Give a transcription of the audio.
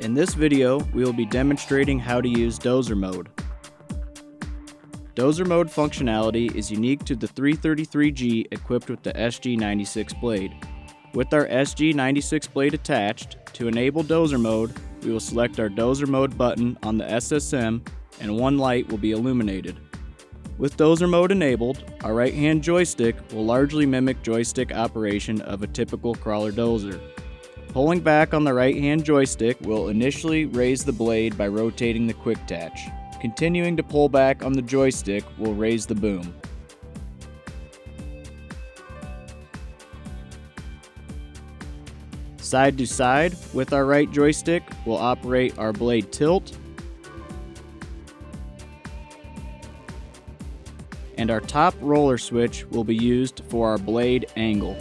In this video, we will be demonstrating how to use Dozer Mode. Dozer Mode functionality is unique to the 333G equipped with the SG96 blade. With our SG96 blade attached, to enable Dozer Mode, we will select our Dozer Mode button on the SSM and one light will be illuminated. With Dozer Mode enabled, our right-hand joystick will largely mimic joystick operation of a typical crawler dozer. Pulling back on the right-hand joystick will initially raise the blade by rotating the quick attach. Continuing to pull back on the joystick will raise the boom. Side to side with our right joystick will operate our blade tilt, and our top roller switch will be used for our blade angle.